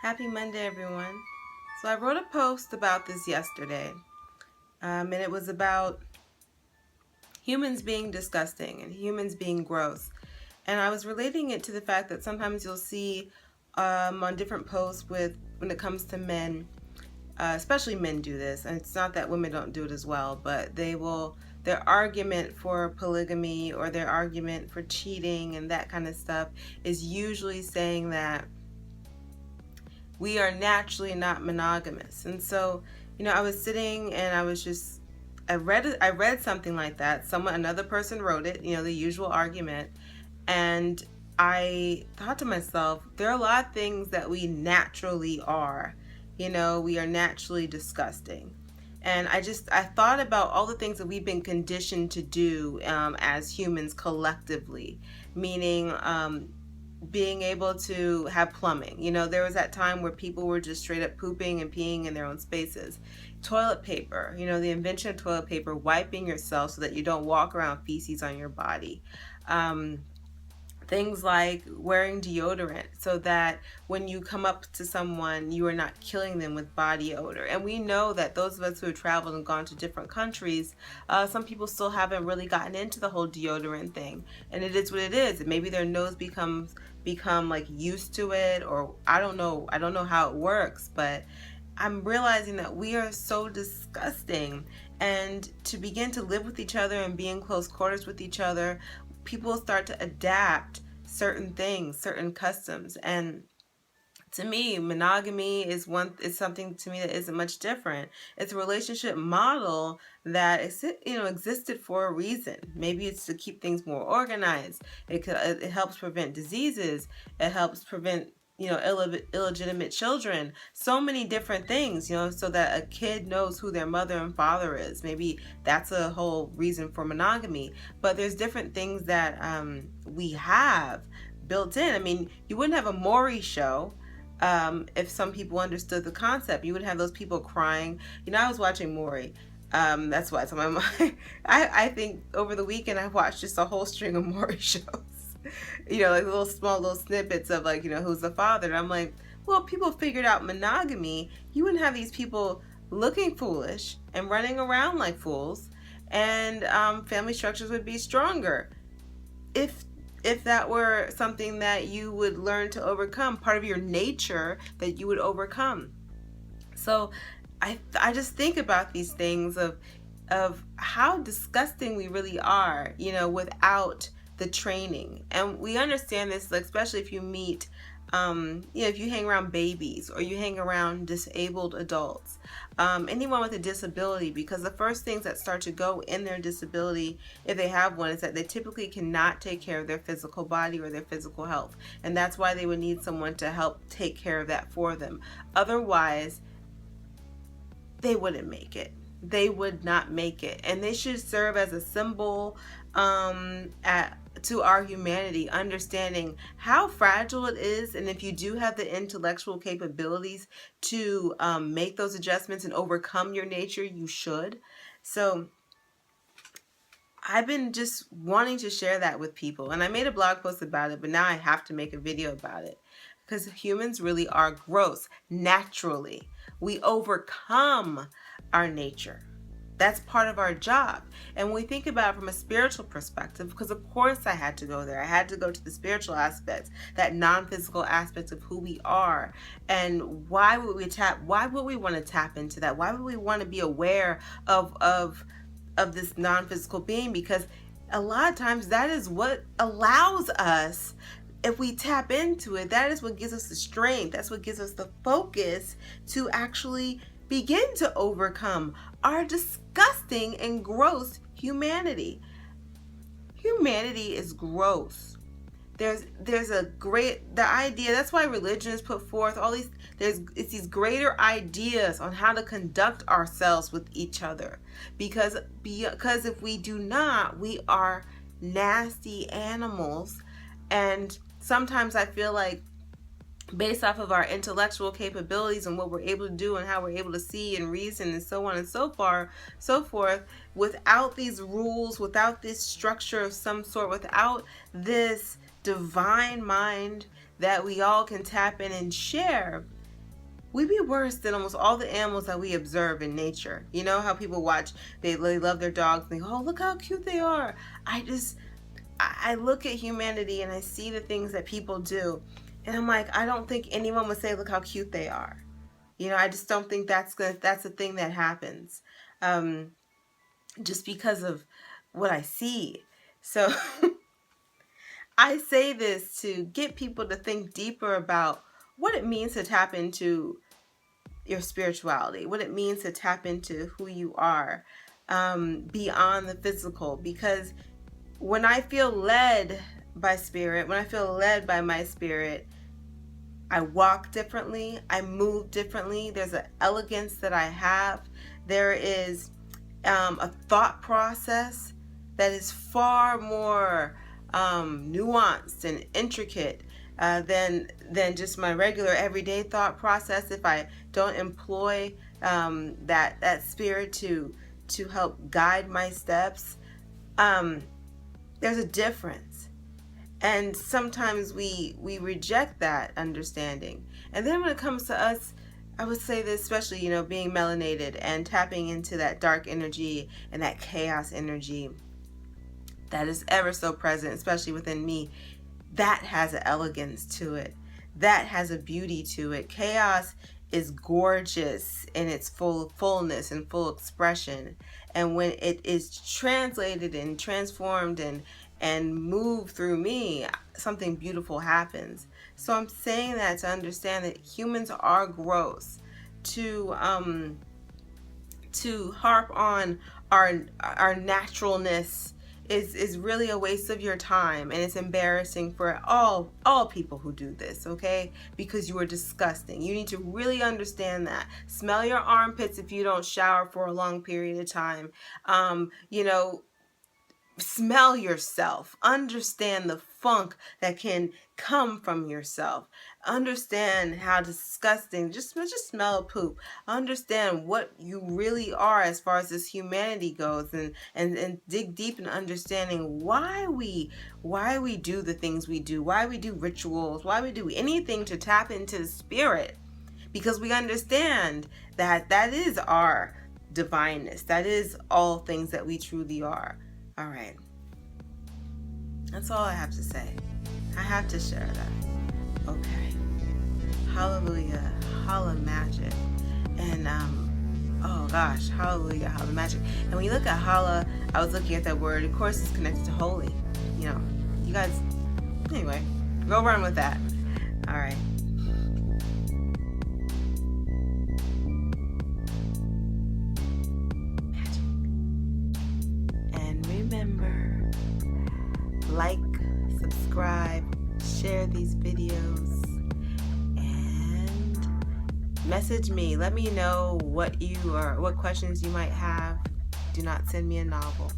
Happy Monday, everyone. So I wrote a post about this yesterday, and it was about humans being disgusting and humans being gross. And I was relating it to the fact that sometimes you'll see on different posts when it comes to men, especially men do this, and it's not that women don't do it as well, but their argument for polygamy or their argument for cheating and that kind of stuff is usually saying that we are naturally not monogamous. And so, I was sitting and I read something like that. Another person wrote it, the usual argument. And I thought to myself, there are a lot of things that we naturally are. We are naturally disgusting. And I thought about all the things that we've been conditioned to do as humans collectively, meaning being able to have plumbing. There was that time where people were just straight up pooping and peeing in their own spaces. Toilet paper, the invention of toilet paper, wiping yourself so that you don't walk around feces on your body. Things like wearing deodorant so that when you come up to someone, you are not killing them with body odor. And we know that those of us who have traveled and gone to different countries, some people still haven't really gotten into the whole deodorant thing. And it is what it is. Maybe their nose become like used to it, or I don't know how it works, but I'm realizing that we are so disgusting. And to begin to live with each other and be in close quarters with each other, people start to adapt certain things, certain customs. And to me, monogamy is something to me that isn't much different. It's a relationship model that existed for a reason. Maybe it's to keep things more organized. It helps prevent diseases. It helps prevent illegitimate children, so many different things, so that a kid knows who their mother and father is. Maybe that's a whole reason for monogamy. But there's different things that we have built in. I mean, you wouldn't have a Maury show if some people understood the concept. You would have those people crying. I was watching Maury. That's why it's on my mind. I think over the weekend I watched just a whole string of Maury shows. Like small little snippets of who's the father. And I'm like, well, people figured out monogamy, you wouldn't have these people looking foolish and running around like fools, and family structures would be stronger if that were something that you would learn to overcome, part of your nature that you would overcome. So I just think about these things of how disgusting we really are, without the training. And we understand this, especially if you meet, if you hang around babies or you hang around disabled adults, anyone with a disability, because the first things that start to go in their disability, if they have one, is that they typically cannot take care of their physical body or their physical health. And that's why they would need someone to help take care of that for them. Otherwise, they wouldn't make it. They would not make it. And they should serve as a symbol to our humanity, understanding how fragile it is. And if you do have the intellectual capabilities to make those adjustments and overcome your nature, you should. So I've been just wanting to share that with people. And I made a blog post about it, but now I have to make a video about it. Because humans really are gross naturally. We overcome our nature. That's part of our job. And when we think about it from a spiritual perspective, because of course I had to go there. I had to go to the spiritual aspects, that non-physical aspects of who we are. And why would we want to tap into that? Why would we want to be aware of this non-physical being? Because a lot of times that is what allows us, if we tap into it, that is what gives us the strength. That's what gives us the focus to actually begin to overcome our disgusting and gross humanity. Humanity is gross. The idea, that's why religion is put forth, it's these greater ideas on how to conduct ourselves with each other. Because if we do not, we are nasty animals. And sometimes I feel like, based off of our intellectual capabilities and what we're able to do and how we're able to see and reason and so on and so forth, without these rules, without this structure of some sort, without this divine mind that we all can tap in and share, we'd be worse than almost all the animals that we observe in nature. You know how people watch, they love their dogs, and they go, oh, look how cute they are. I look at humanity and I see the things that people do, and I'm like, I don't think anyone would say, look how cute they are. You know, I just don't think that's a thing that happens, just because of what I see. So I say this to get people to think deeper about what it means to tap into your spirituality, what it means to tap into who you are, beyond the physical. Because when I feel led by spirit, when I feel led by my spirit, I walk differently, I move differently. There's an elegance that I have. There is a thought process that is far more nuanced and intricate than just my regular everyday thought process. If I don't employ that spirit to help guide my steps, there's a difference. And sometimes we reject that understanding. And then when it comes to us, I would say this, especially, you know, being melanated and tapping into that dark energy and that chaos energy that is ever so present, especially within me, that has an elegance to it. That has a beauty to it. Chaos is gorgeous in its fullness and full expression. And when it is translated and transformed and moved through me, something beautiful happens. So I'm saying that to understand that humans are gross. To harp on our naturalness is really a waste of your time, and it's embarrassing for all people who do this, okay? Because you are disgusting. You need to really understand that. Smell your armpits if you don't shower for a long period of time. You know, smell yourself. Understand the funk that can come from yourself. Understand how disgusting, just smell poop. Understand what you really are as far as this humanity goes, and dig deep in understanding why we do the things we do, why we do rituals, why we do anything to tap into the spirit, because we understand that is our divineness. That is all things that we truly are. All right. That's all I have to say. I have to share that. Okay. Hallelujah. Holla magic. And oh gosh, hallelujah, holla magic. And when you look at holla, I was looking at that word. Of course, it's connected to holy. You know, you guys. Anyway, go run with that. All right. Remember, like, subscribe, share these videos, and message me. Let me know what questions you might have. Do not send me a novel.